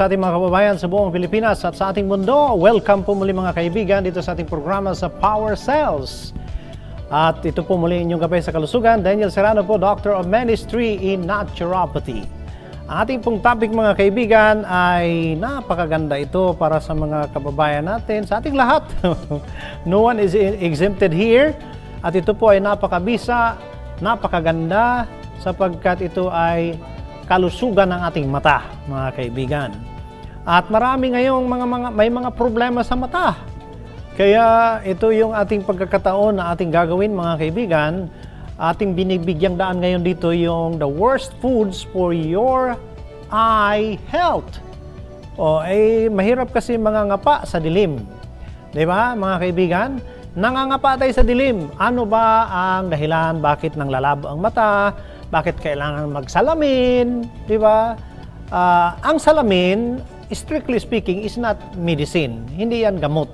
sa ating mga kababayan sa buong Pilipinas at sa ating mundo. Welcome po muli mga kaibigan dito sa ating programa sa Power Cells. At ito po muli inyong gabay sa kalusugan. Daniel Serrano po, Doctor of Ministry in Naturopathy. Ang ating pong topic mga kaibigan ay napakaganda ito para sa mga kababayan natin, sa ating lahat. No one is exempted here. At ito po ay napakabisa, napakaganda sapagkat ito ay kalusugan ng ating mata, mga kaibigan. At marami ngayong may mga problema sa mata. Kaya ito yung ating pagkakataon na ating gagawin, mga kaibigan. Ating binibigyang daan ngayon dito yung the worst foods for your eye health. Mahirap kasi mangangapa sa dilim. Di ba, mga kaibigan? Nangangapa tayo sa dilim. Ano ba ang dahilan? Bakit nang lalabo ang mata? Bakit kailangan magsalamin, di ba? Ang salamin, strictly speaking, is not medicine. Hindi yan gamot.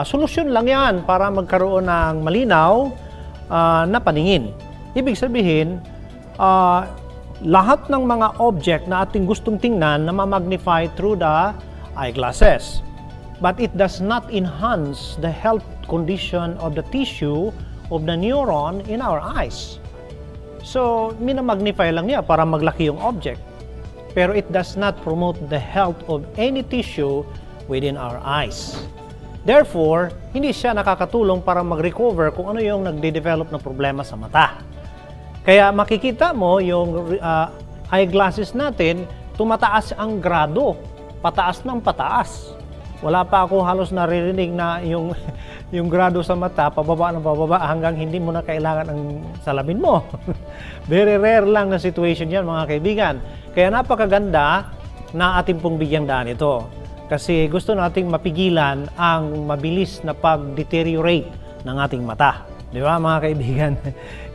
Solusyon lang yan para magkaroon ng malinaw na paningin. Ibig sabihin, lahat ng mga object na ating gustong tingnan na ma-magnify through the eyeglasses. But it does not enhance the health condition of the tissue of the neuron in our eyes. So, minamagnify lang niya para maglaki yung object. Pero it does not promote the health of any tissue within our eyes. Therefore, hindi siya nakakatulong para mag-recover kung ano yung nagde-develop na problema sa mata. Kaya makikita mo yung eyeglasses natin, tumataas ang grado, pataas ng pataas. Wala pa ako halos naririnig na yung grado sa mata, pababa ng pababa hanggang hindi mo na kailangan ang salamin mo. Very rare lang na situation yan, mga kaibigan. Kaya napakaganda na ating pong bigyang daan ito. Kasi gusto nating mapigilan ang mabilis na pag-deteriorate ng ating mata. Di ba, mga kaibigan?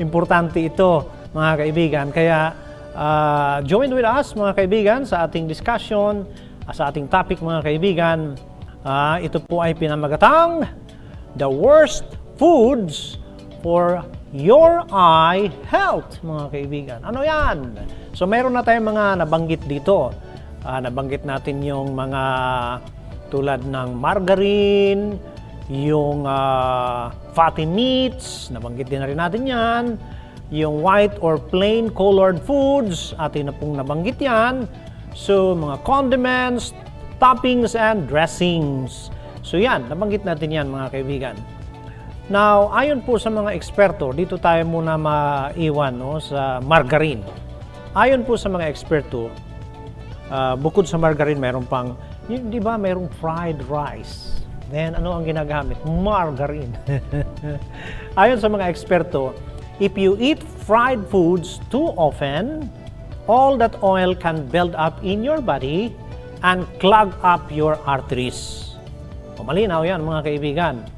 Importante ito, mga kaibigan. Kaya join with us, mga kaibigan, sa ating discussion, sa ating topic, mga kaibigan. Ito po ay pinamagatang the worst foods for your eye health, mga kaibigan. Ano yan? So, meron na tayong mga nabanggit dito. Nabanggit natin yung mga tulad ng margarine, yung fatty meats, nabanggit din na rin natin yan. Yung white or plain colored foods, atin na pong nabanggit yan. So, mga condiments, toppings, and dressings. So yan, nabanggit natin yan, mga kaibigan. Now, ayon po sa mga eksperto, dito tayo muna maiwan sa margarine. Ayon po sa mga eksperto, bukod sa margarine, mayroon pang, di ba, mayroong fried rice. Then, ano ang ginagamit? Margarine. Ayon sa mga eksperto, if you eat fried foods too often, all that oil can build up in your body and clog up your arteries. Malinaw yan, mga kaibigan.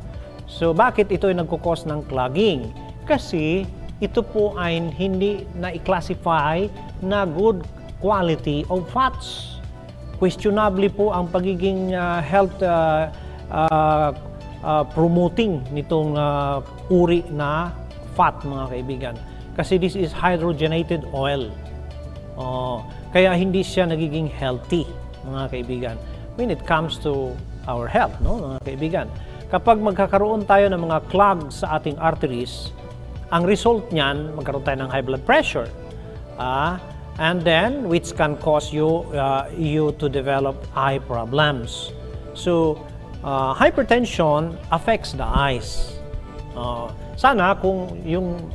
So, bakit ito ay nagkukos ng clogging? Kasi ito po ay hindi na-classify na good quality of fats. Questionably po ang pagiging health promoting nitong uri na fat, mga kaibigan. Kasi this is hydrogenated oil. Kaya hindi siya nagiging healthy, mga kaibigan, when it comes to our health, no, mga kaibigan. Kapag magkakaroon tayo ng mga clogs sa ating arteries, ang result niyan, magkaroon tayo ng high blood pressure. And then, which can cause you to develop eye problems. So, hypertension affects the eyes. Sana kung yung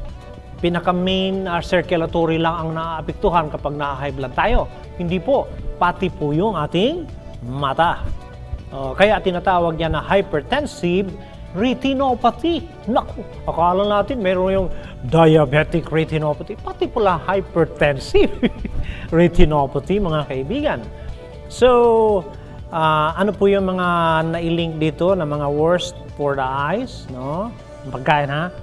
pinaka-main circulatory lang ang naaapektuhan kapag na-high blood tayo. Hindi po, pati po yung ating mata. Kaya tinatawag yan na hypertensive retinopathy. Naku, akala natin meron yung diabetic retinopathy. Pati pala hypertensive retinopathy, mga kaibigan. So, ano po yung mga nailink dito na mga worst for the eyes? No? Pagkain, ha?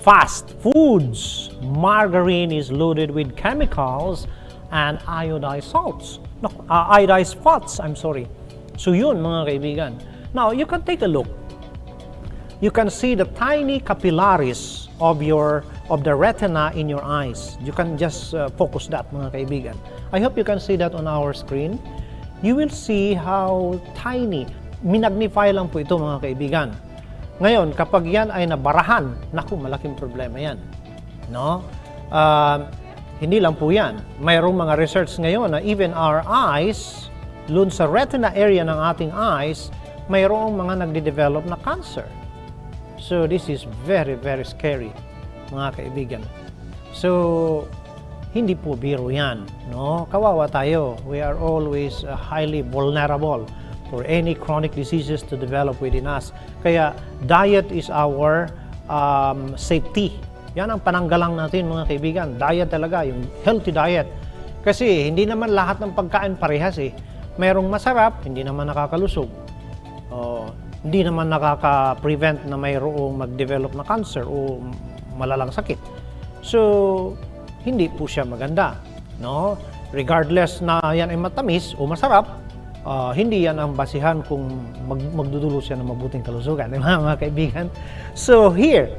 Fast foods. Margarine is loaded with chemicals and iodized salts. No, iodized fats, I'm sorry. So yun, mga kaibigan. Now, you can take a look. You can see the tiny capillaries of the retina in your eyes. You can just focus that, mga kaibigan. I hope you can see that on our screen. you will see how tiny, minagnify lang po ito mga kaibigan. Ngayon, kapag yan ay nabarahan, naku, malaking problema yan. No? Hindi lang po yan. Mayroong mga research ngayon na even our eyes, dun sa retina area ng ating eyes, mayroong mga nagde-develop na cancer. So this is very, very scary, mga kaibigan. So, hindi po biro yan. No? Kawawa tayo. We are always highly vulnerable for any chronic diseases to develop within us. Kaya, diet is our safety. Yan ang pananggalang natin mga kaibigan. Diet talaga, yung healthy diet. Kasi hindi naman lahat ng pagkain parehas eh. Merong masarap, hindi naman nakakalusog. Hindi naman nakaka-prevent na mayroong mag-develop na cancer o malalang sakit. So, hindi po siya maganda. No? Regardless na yan ay matamis o masarap, hindi yan ang basihan kung magdudulo siya ng mabuting kalusugan. Mga kaibigan. So, here,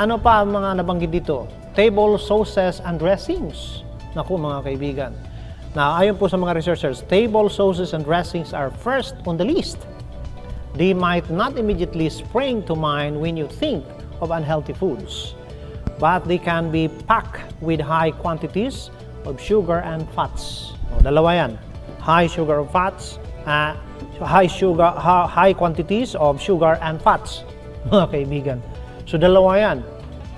ano pa ang mga nabanggit dito? Table, sauces, and dressings. Naku mga kaibigan. Na ayon po sa mga researchers, table, sauces, and dressings are first on the list. They might not immediately spring to mind when you think of unhealthy foods, but they can be packed with high quantities of sugar and fats. Dalawa yan. High sugar of fats, high quantities of sugar and fats. Mga kaibigan. So dalawa yan.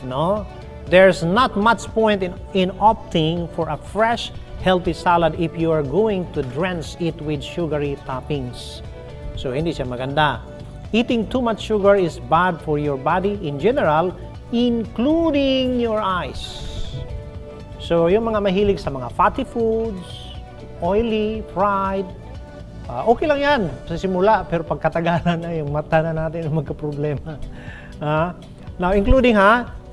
No? There's not much point in opting for a fresh, healthy salad if you are going to drench it with sugary toppings. So, hindi siya maganda. Eating too much sugar is bad for your body in general, including your eyes. So, yung mga mahilig sa mga fatty foods, oily, fried, okay lang yan sa simula, pero pagkatagalan na yung mata na natin magka-problema. Now, including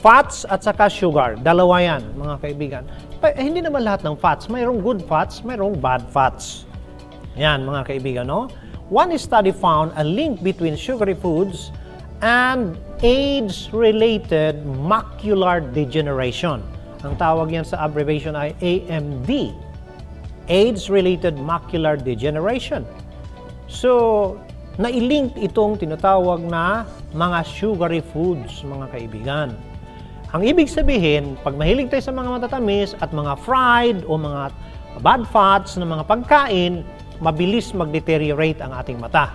fats at saka sugar. Dalawa yan, mga kaibigan. Hindi naman lahat ng fats. Mayroong good fats, mayroong bad fats. Yan, mga kaibigan, no? One study found a link between sugary foods and age-related macular degeneration. Ang tawag yan sa abbreviation ay AMD, age-related macular degeneration. So, nailink itong tinatawag na mga sugary foods, mga kaibigan. Ang ibig sabihin, pag mahilig tayo sa mga matatamis at mga fried o mga bad fats na mga pagkain, mabilis mag-deteriorate ang ating mata.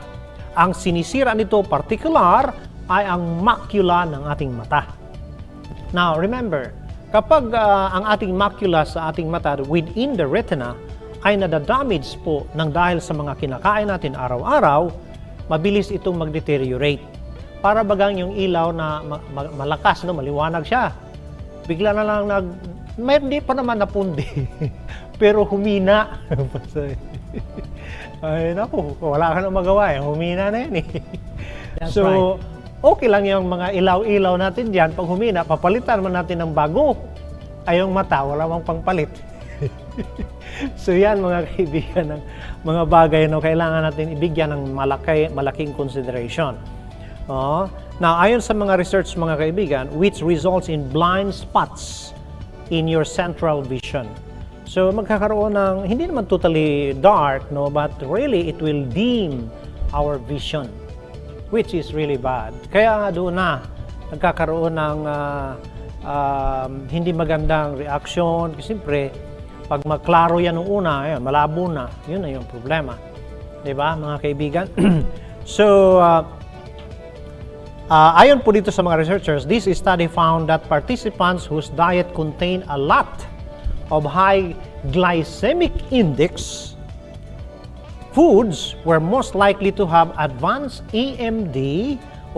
Ang sinisira nito particular ay ang macula ng ating mata. Now, remember, kapag ang ating macula sa ating mata within the retina ay nadadamage po ng dahil sa mga kinakain natin araw-araw, mabilis itong mag-deteriorate. Para bagang yung ilaw na malakas, no, maliwanag siya. Bigla na lang hindi pa naman napundi, pero humina. Ay, naku, wala ka nang magawa eh. Humina na yan eh. So, right. Okay lang yung mga ilaw-ilaw natin dyan. Pag humina, papalitan man natin ng bago. Ay, yung mata, wala mang pangpalit. So, yan mga kaibigan, ng mga bagay na kailangan natin ibigyan ng malaking consideration. Now, ayon sa mga research mga kaibigan, which results in blind spots in your central vision. So, magkakaroon ng, hindi naman totally dark, no, but really, it will dim our vision, which is really bad. Kaya doon na, nagkakaroon ng hindi magandang reaction. Kasi siyempre, pag magklaro yan nung una, ayan, malabo na, yun na yung problema. Diba, mga kaibigan? So, ayon po dito sa mga researchers, this study found that participants whose diet contain a lot of high glycemic index foods were most likely to have advanced AMD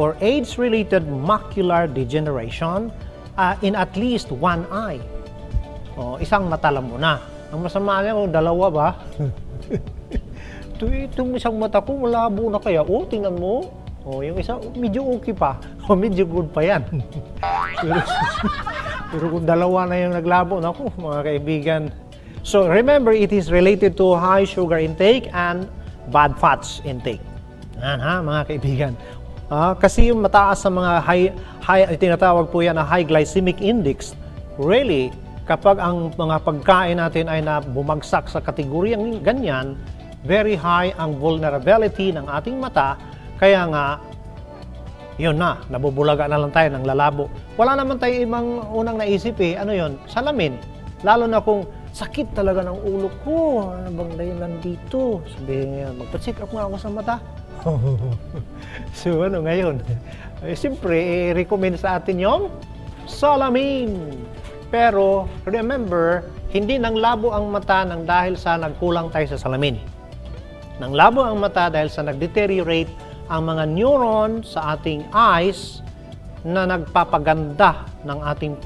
or age-related macular degeneration in at least one eye. Isang mata lang muna. Ang masama niya kung dalawa ba? Itong isang mata ko, malabo na kaya. Tingnan mo. Yung isa, medyo okay pa. Medyo good pa yan. Pero kung dalawa na yung naglabo, naku, mga kaibigan. So, remember, it is related to high sugar intake and bad fats intake. Yan mga kaibigan. Kasi yung mataas sa mga tinatawag po yan na high glycemic index, really, kapag ang mga pagkain natin ay bumagsak sa kategoryang ganyan, very high ang vulnerability ng ating mata, kaya nga, yun na, nabubulaga na lang tayo ng lalabo. Wala naman tayo ibang unang naisip ano yun? Salamin. Lalo na kung sakit talaga ng ulo ko, ano bang dahilan dito? Sabihin nga, magpa-check up nga ako sa mata. So ano ngayon? Siyempre, i-recommend sa atin yung salamin. Pero remember, hindi nang labo ang mata nang dahil sa nagkulang tayo sa salamin. Nang labo ang mata dahil sa nag-deteriorate ang mga neuron sa ating eyes na nagpapaganda ng ating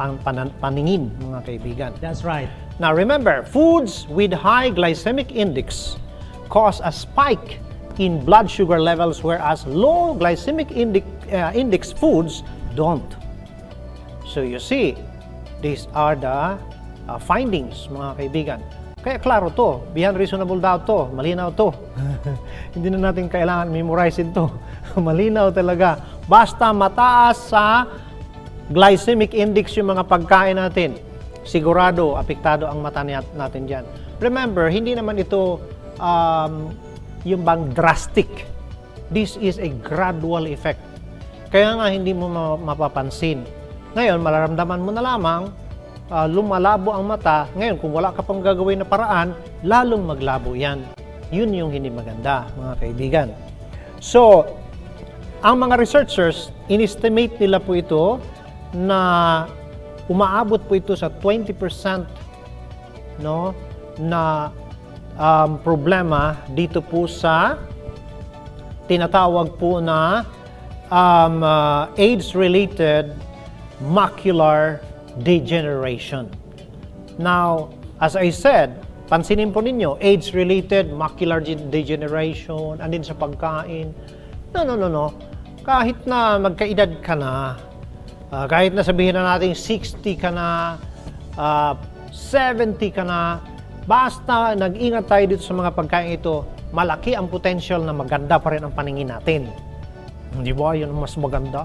paningin, mga kaibigan. That's right. Now remember, foods with high glycemic index cause a spike in blood sugar levels, whereas low glycemic index foods don't. So you see, these are the findings, mga kaibigan. Kaya klaro to, beyond reasonable doubt to, malinaw to. Hindi na natin kailangan memorize to. Malinaw talaga. Basta mataas sa glycemic index yung mga pagkain natin, sigurado, apektado ang mata natin dyan. Remember, hindi naman ito yung bang drastic. This is a gradual effect. Kaya nga hindi mo mapapansin. Ngayon, malaramdaman mo na lamang, lumalabo ang mata. Ngayon, kung wala ka pang gagawin na paraan, lalong maglabo yan. Yun yung hindi maganda, mga kaibigan. So, ang mga researchers, in-estimate nila po ito na umaabot po ito sa 20% no, na problema dito po sa tinatawag po na age-related macular degeneration. Now, as I said, pansinin po ninyo, age-related macular degeneration, andin sa pagkain. No. Kahit na magkaedad ka na, kahit na sabihin na natin 60 ka na, 70 ka na, basta nag-ingat tayo dito sa mga pagkain ito, malaki ang potential na maganda pa rin ang paningin natin. Hindi ba? Yun ang mas maganda.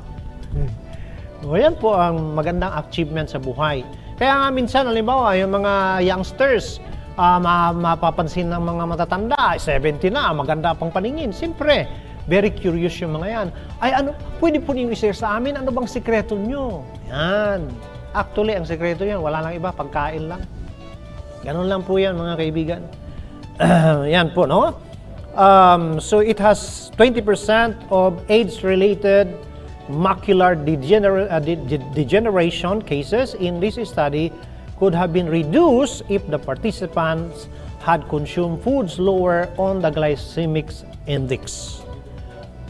O yan po ang magandang achievement sa buhay. Kaya nga minsan, halimbawa, yung mga youngsters, mapapansin ng mga matatanda, 70 na, maganda pang paningin. Siyempre, very curious yung mga yan. Ay, ano, pwede po ninyo i-share sa amin, ano bang sikreto nyo? Yan. Actually, ang sikreto yan, wala lang iba, pagkain lang. Ganun lang po yan, mga kaibigan. Yan po, no? So, it has 20% of age-related macular degeneration cases in this study could have been reduced if the participants had consumed foods lower on the glycemic index.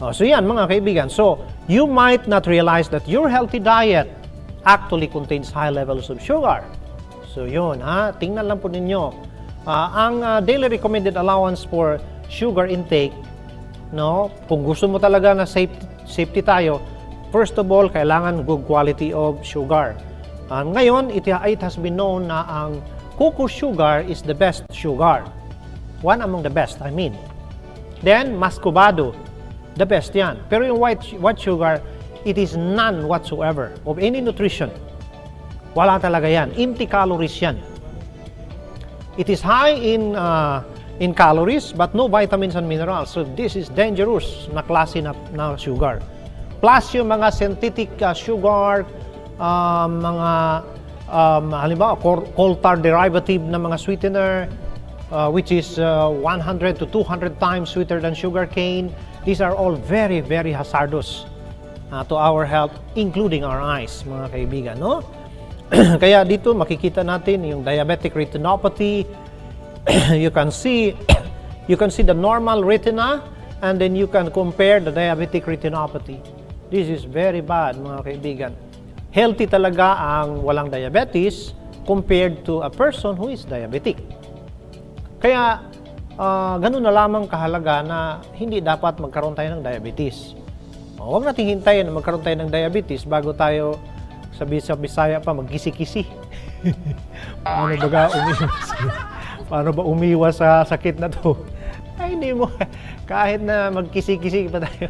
So yan, mga kaibigan. So, you might not realize that your healthy diet actually contains high levels of sugar. So yun, tingnan lang po ninyo. Ang daily recommended allowance for sugar intake, no, kung gusto mo talaga na safety tayo, first of all, kailangan good quality of sugar. Ngayon, it has been known na ang cocoa sugar is the best sugar. One among the best, I mean. Then, muscovado, the best yan. Pero yung white sugar, it is none whatsoever of any nutrition. Wala talaga yan. Empty calories yan. It is high in calories but no vitamins and minerals. So this is dangerous na klase na sugar. Plus yung mga synthetic sugar, mga halimbawa coal tar derivative na mga sweetener, which is 100 to 200 times sweeter than sugar cane. These are all very, very hazardous to our health, including our eyes, mga kaibigan, no? Kaya dito makikita natin yung diabetic retinopathy. You can see the normal retina and then you can compare the diabetic retinopathy. This is very bad, mga kaibigan. Healthy talaga ang walang diabetes compared to a person who is diabetic. Kaya ganun na lamang kahalaga na hindi dapat magkaroon tayo ng diabetes. Huwag natin hintayin na magkaroon tayo ng diabetes bago tayo sa Bisaya pa magkisi-kisi. Paano ba umiwas sa sakit na to? Ay, hindi mo. Kahit na magkisi-kisi pa tayo.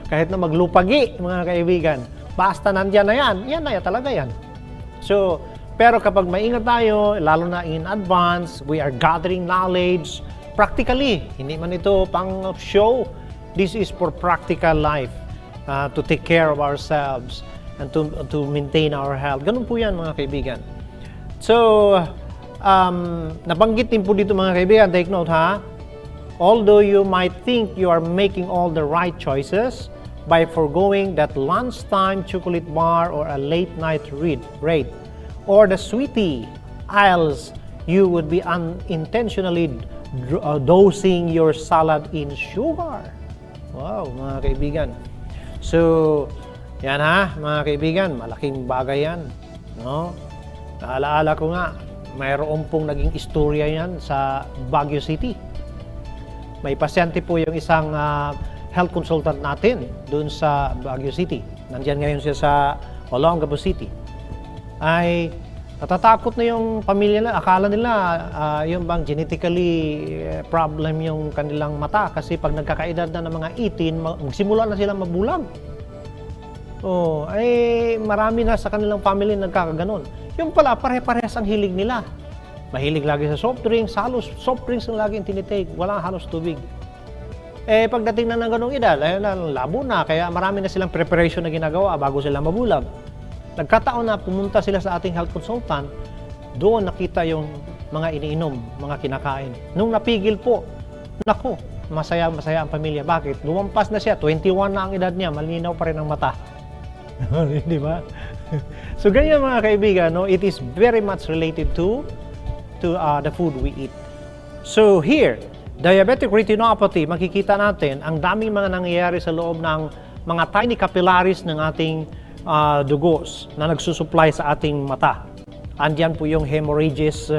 Kahit na maglupagi, mga kaibigan. Basta nandyan na yan. Yan na yan, talaga yan. So, pero kapag maingat tayo, lalo na in advance, we are gathering knowledge, practically, hindi man ito pang show. This is for practical life, to take care of ourselves and to maintain our health. Ganun po yan, mga kaibigan. So, nabanggit din po dito, mga kaibigan, take note ha. Although you might think you are making all the right choices by foregoing that lunchtime chocolate bar or a late night read, or the sweetie aisles, you would be unintentionally dosing your salad in sugar. Wow, mga kaibigan. So, yan ha, mga kaibigan, malaking bagay yan. No? Naalaala ko nga, mayroon pong naging istorya yan sa Baguio City. May pasyente po yung isang health consultant natin doon sa Baguio City. Nandiyan ngayon siya sa Olongapo City. Ay natatakot na yung pamilya nila. Akala nila yung bang genetically problem yung kanilang mata kasi pag nagkakaedad na ng mga 18, magsimula na silang mabulag. Ay marami na sa kanilang family nagkakaganon. Yung pala, pare-parehas ang hilig nila. Mahilig lagi sa soft drinks, halos soft drinks ang lagi tinitake, walang halos tubig. Pagdating na ng ganong edad, labo na, kaya marami na silang preparation na ginagawa bago sila mabulag. Nagkataon na pumunta sila sa ating health consultant, doon nakita yung mga iniinom, mga kinakain. Nung napigil po, naku, masaya ang pamilya. Bakit? Lumampas na siya, 21 na ang edad niya, malinaw pa rin ang mata. Di ba? So ganyan mga kaibigan, no? It is very much related to the food we eat. So here, diabetic retinopathy, makikita natin ang daming mga nangyayari sa loob ng mga tiny capillaries ng ating dugos na nagsusupply sa ating mata. Andiyan po yung hemorrhages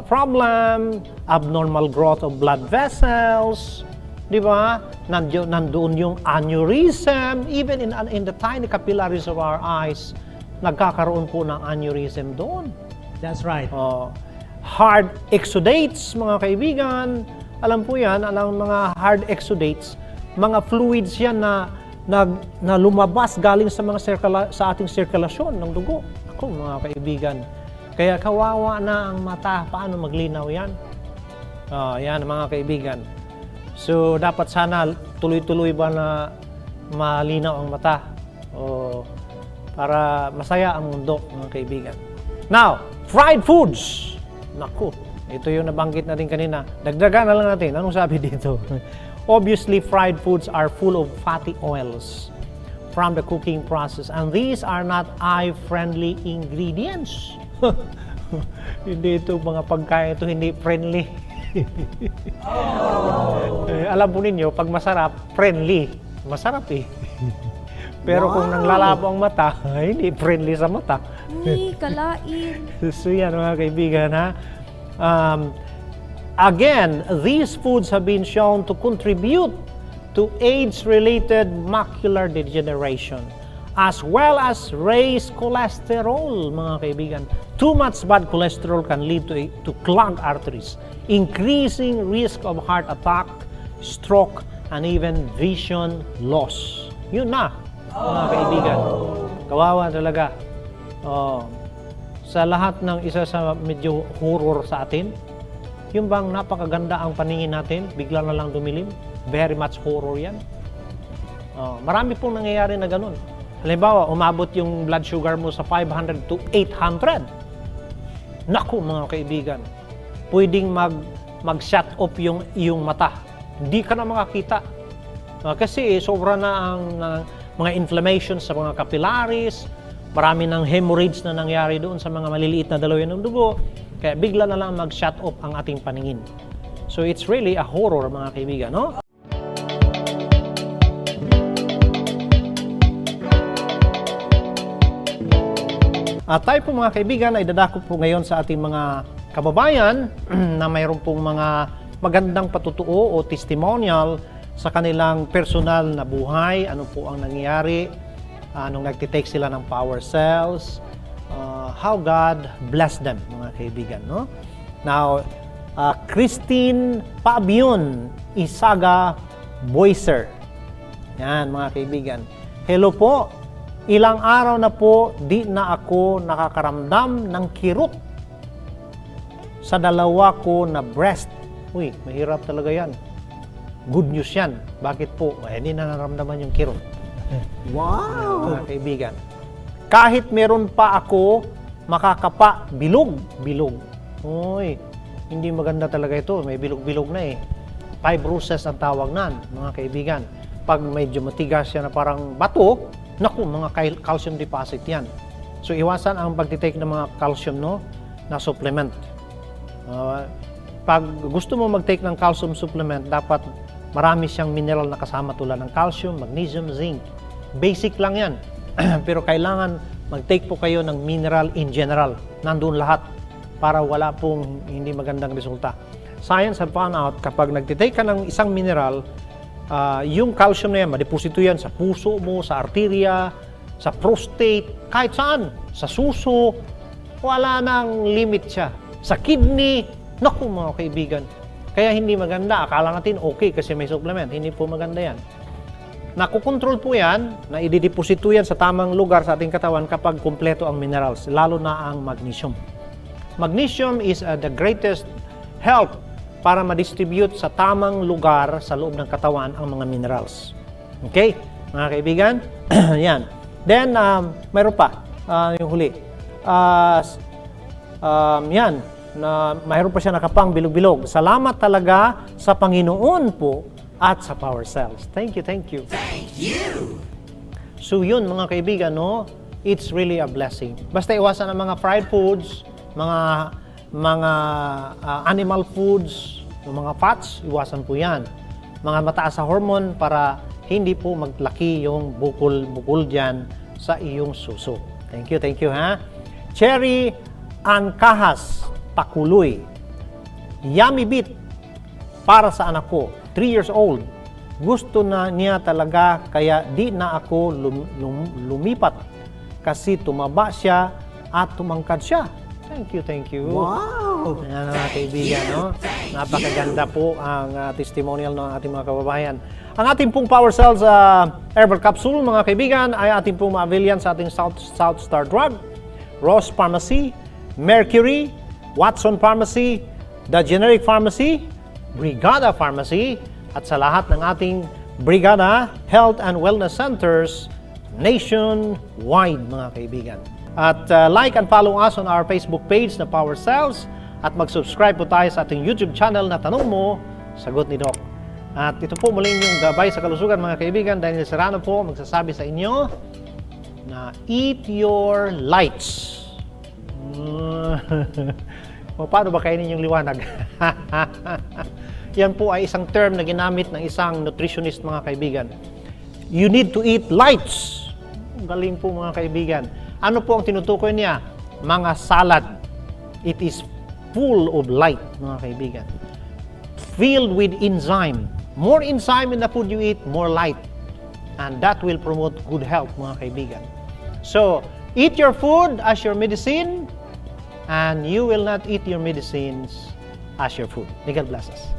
problem, abnormal growth of blood vessels, di ba? Nandoon yung aneurysm, even in the tiny capillaries of our eyes, nagkakaroon po ng aneurysm doon. That's right. Hard exudates, mga kaibigan. Alam po yan, mga hard exudates, mga fluids yan na lumabas galing sa sa ating sirkulasyon ng dugo. Ako, mga kaibigan. Kaya kawawa na ang mata. Paano maglinaw yan? Yan, mga kaibigan. So, dapat sana tuloy-tuloy ba na malinaw ang mata? Para masaya ang mundo, mga kaibigan. Now, fried foods. Naku, ito yung nabanggit natin kanina. Dagdagan na lang natin. Anong sabi dito? Obviously, fried foods are full of fatty oils from the cooking process. And these are not eye-friendly ingredients. Hindi ito mga pagkain ito, hindi friendly. Alam po ninyo, pag masarap, friendly. Masarap eh. Pero kung nanglalabo ang mata, hindi friendly sa mata. Kalain. So yan mga kaibigan ha. Again, these foods have been shown to contribute to age-related macular degeneration as well as raise cholesterol, mga kaibigan. Too much bad cholesterol can lead to clogged arteries, increasing risk of heart attack, stroke, and even vision loss. Yun na, mga kaibigan. Kawawa talaga. Sa lahat ng isa sa medyo horror sa atin, yung bang napakaganda ang paningin natin, bigla na lang dumilim, very much horror yan. Marami pong nangyayari na ganun. Halimbawa, umabot yung blood sugar mo sa 500 to 800. Naku, mga kaibigan, pwedeng mag-shut off yung iyong mata. Hindi ka na makakita. Kasi sobra na ang mga inflammation sa mga capillaries, marami ng hemorrhage na nangyari doon sa mga maliliit na daloy ng dugo, kaya bigla na lang mag-shut off ang ating paningin. So it's really a horror, mga kaibigan, no? At tayo po mga kaibigan ay dadako po ngayon sa ating mga kababayan na mayroon pong mga magandang patutuo o testimonial sa kanilang personal na buhay, ano po ang nangyayari, nung nagtitake sila ng power cells, how God blessed them, mga kaibigan, no? Now, Christine Pabion Isaga Boyser. Yan, mga kaibigan. Hello po. Ilang araw na po, di na ako nakakaramdam ng kirot sa dalawa ko na breast. Uy, mahirap talaga yan. Good news yan. Bakit po? Hindi na naramdaman yung kirot. Wow! Mga kaibigan. Kahit meron pa ako makakapa, bilog. Uy, hindi maganda talaga ito. May bilog-bilog na eh. Fibrosis ang tawag nan, mga kaibigan. Pag medyo matigas yan na parang bato, naku, mga calcium deposit yan. So, iwasan ang pagtitake ng mga calcium na supplement. Pag gusto mo mag-take ng calcium supplement, dapat marami siyang mineral na kasama tulad ng calcium, magnesium, zinc. Basic lang yan. Pero kailangan mag-take po kayo ng mineral in general. Nandun lahat para wala pong hindi magandang resulta. Science have found out kapag nagtitake ka ng isang mineral, yung calcium na yan, madeposito yan sa puso mo, sa arteria, sa prostate, kahit saan, sa suso, wala nang limit siya. Sa kidney, naku mga kaibigan. Kaya hindi maganda. Akala natin okay kasi may supplement. Hindi po maganda yan. Nakukontrol po yan, na idideposito yan sa tamang lugar sa ating katawan kapag kumpleto ang minerals, lalo na ang magnesium. Magnesium is the greatest help para ma-distribute sa tamang lugar sa loob ng katawan ang mga minerals. Okay? Mga kaibigan? Yan. Then, mayroon pa. Yung huli. Yan. Mayroon pa siya nakapang bilog-bilog. Salamat talaga sa Panginoon po at sa Power Cells. Thank you. Thank you. So yun mga kaibigan, it's really a blessing. Basta iwasan ang mga fried foods, mga animal foods, mga fats, iwasan po yan. Mga mataas sa hormone para hindi po maglaki yung bukol dyan sa iyong suso. Thank you ha. Cherry Ancahas Pakuloy. Yummy Beet para sa anak ko, 3 years old. Gusto na niya talaga kaya di na ako lumipat kasi tumaba siya at tumangkad siya. Thank you. Wow! Ayan mga kaibigan, Napakaganda po ang testimonial ng ating mga kababayan. Ang ating pong Power Cells Herbal Capsule, mga kaibigan, ay ating pong ma-avail yan sa ating South Star Drug, Ross Pharmacy, Mercury, Watson Pharmacy, The Generic Pharmacy, Brigada Pharmacy, at sa lahat ng ating Brigada Health and Wellness Centers nationwide, mga kaibigan. At like and follow us on our Facebook page na Power Cells at mag-subscribe po tayo sa ating YouTube channel na Tanong Mo, Sagot ni Doc. At ito po muli yung gabay sa kalusugan, mga kaibigan. Daniel Serrano po magsasabi sa inyo na eat your lights. Paano ba kainin yung liwanag? Yan po ay isang term na ginamit ng isang nutritionist, mga kaibigan. You need to eat lights. Galing po mga kaibigan. Ano po ang tinutukoy niya? Mga salad. It is full of light, mga kaibigan. Filled with enzyme. More enzyme in the food you eat, more light. And that will promote good health, mga kaibigan. So, eat your food as your medicine, and you will not eat your medicines as your food. May God bless us.